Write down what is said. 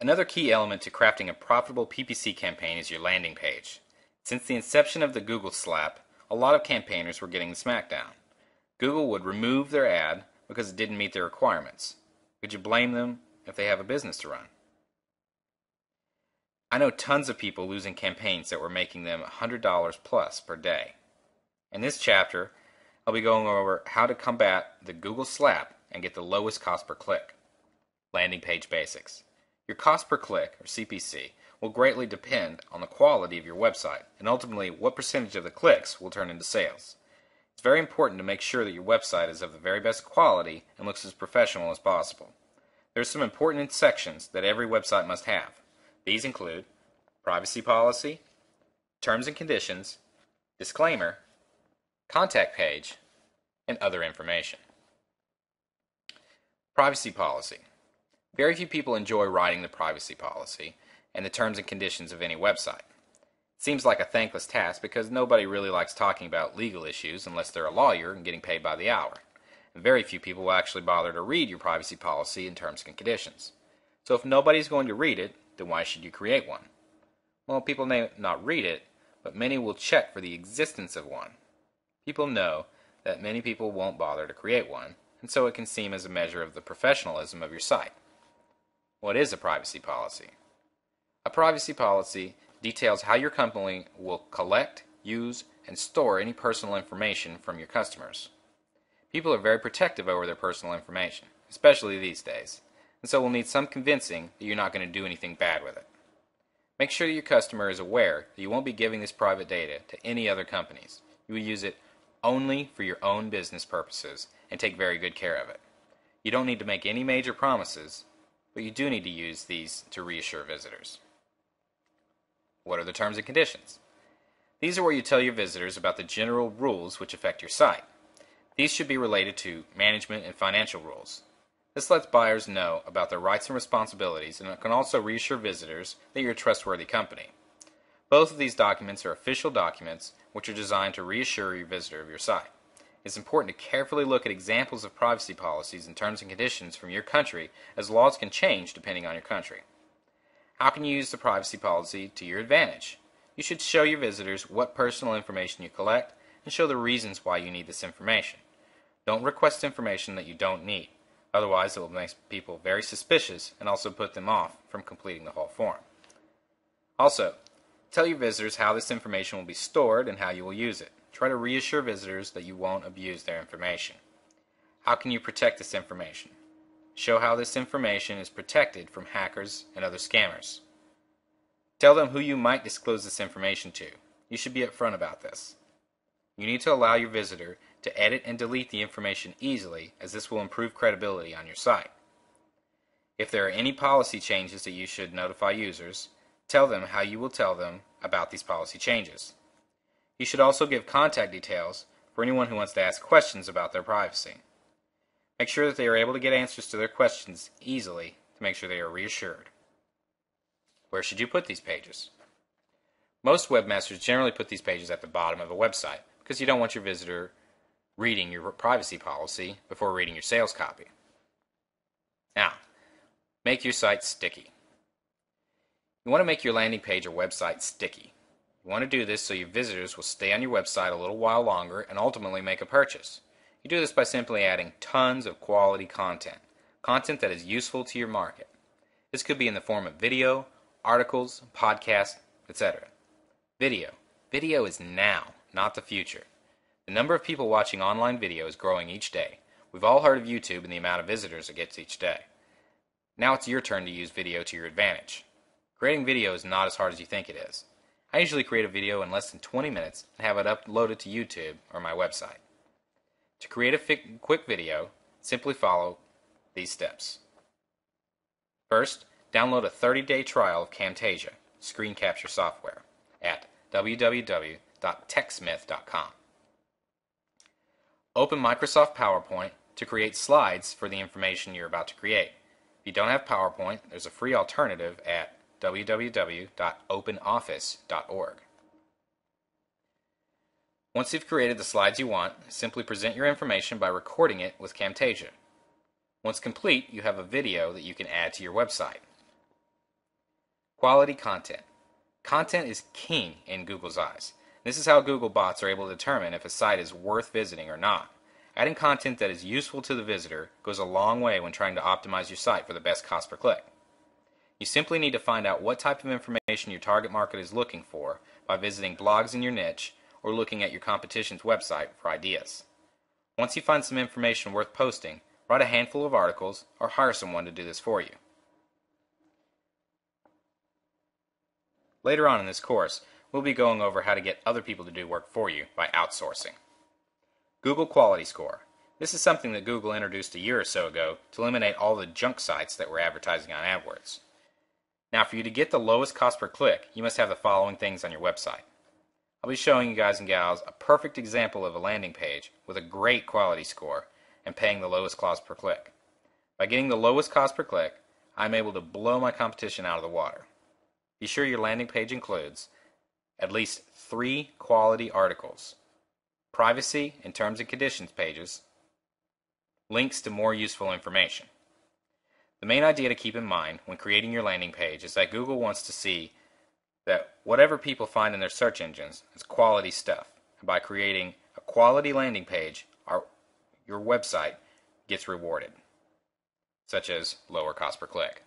Another key element to crafting a profitable PPC campaign is your landing page. Since the inception of the Google slap, a lot of campaigners were getting the smackdown. Google would remove their ad because it didn't meet their requirements. Could you blame them if they have a business to run? I know tons of people losing campaigns that were making them $100 plus per day. In this chapter, I'll be going over how to combat the Google slap and get the lowest cost per click. Landing page basics. Your cost per click, or CPC, will greatly depend on the quality of your website and ultimately what percentage of the clicks will turn into sales. It's very important to make sure that your website is of the very best quality and looks as professional as possible. There are some important sections that every website must have. These include privacy policy, terms and conditions, disclaimer, contact page, and other information. Privacy policy. Very few people enjoy writing the privacy policy and the terms and conditions of any website. It seems like a thankless task because nobody really likes talking about legal issues unless they're a lawyer and getting paid by the hour. And very few people will actually bother to read your privacy policy and terms and conditions. So if nobody's going to read it, then why should you create one? Well, people may not read it, but many will check for the existence of one. People know that many people won't bother to create one, and so it can seem as a measure of the professionalism of your site. What is a privacy policy? A privacy policy details how your company will collect, use, and store any personal information from your customers. People are very protective over their personal information, especially these days, and so will need some convincing that you're not going to do anything bad with it. Make sure that your customer is aware that you won't be giving this private data to any other companies. You will use it only for your own business purposes and take very good care of it. You don't need to make any major promises, but you do need to use these to reassure visitors. What are the terms and conditions? These are where you tell your visitors about the general rules which affect your site. These should be related to management and financial rules. This lets buyers know about their rights and responsibilities, and it can also reassure visitors that you're a trustworthy company. Both of these documents are official documents which are designed to reassure your visitor of your site. It's important to carefully look at examples of privacy policies and terms and conditions from your country, as laws can change depending on your country. How can you use the privacy policy to your advantage? You should show your visitors what personal information you collect and show the reasons why you need this information. Don't request information that you don't need. Otherwise, it will make people very suspicious and also put them off from completing the whole form. Also, tell your visitors how this information will be stored and how you will use it. Try to reassure visitors that you won't abuse their information. How can you protect this information? Show how this information is protected from hackers and other scammers. Tell them who you might disclose this information to. You should be upfront about this. You need to allow your visitor to edit and delete the information easily, as this will improve credibility on your site. If there are any policy changes that you should notify users, tell them how you will tell them about these policy changes. You should also give contact details for anyone who wants to ask questions about their privacy. Make sure that they are able to get answers to their questions easily to make sure they are reassured. Where should you put these pages? Most webmasters generally put these pages at the bottom of a website because you don't want your visitor reading your privacy policy before reading your sales copy. Now, make your site sticky. You want to make your landing page or website sticky. You want to do this so your visitors will stay on your website a little while longer and ultimately make a purchase. You do this by simply adding tons of quality content that is useful to your market. This could be in the form of video, articles, podcasts, etc. Video. Video is now, not the future. The number of people watching online video is growing each day. We've all heard of YouTube and the amount of visitors it gets each day. Now it's your turn to use video to your advantage. Creating video is not as hard as you think it is. I usually create a video in less than 20 minutes and have it uploaded to YouTube or my website. To create a quick video, simply follow these steps. First, download a 30-day trial of Camtasia, screen capture software, at www.techsmith.com. Open Microsoft PowerPoint to create slides for the information you're about to create. If you don't have PowerPoint, there's a free alternative at www.openoffice.org. Once you've created the slides you want, simply present your information by recording it with Camtasia. Once complete, you have a video that you can add to your website. Quality content. Content is king in Google's eyes. This is how Google bots are able to determine if a site is worth visiting or not. Adding content that is useful to the visitor goes a long way when trying to optimize your site for the best cost per click. You simply need to find out what type of information your target market is looking for by visiting blogs in your niche or looking at your competition's website for ideas. Once you find some information worth posting, write a handful of articles or hire someone to do this for you. Later on in this course, we'll be going over how to get other people to do work for you by outsourcing. Google Quality Score. This is something that Google introduced a year or so ago to eliminate all the junk sites that were advertising on AdWords. Now, for you to get the lowest cost per click, you must have the following things on your website. I'll be showing you guys and gals a perfect example of a landing page with a great quality score and paying the lowest cost per click. By getting the lowest cost per click, I'm able to blow my competition out of the water. Be sure your landing page includes at least 3 quality articles, privacy and terms and conditions pages, links to more useful information. The main idea to keep in mind when creating your landing page is that Google wants to see that whatever people find in their search engines is quality stuff. And by creating a quality landing page, your website gets rewarded, such as lower cost per click.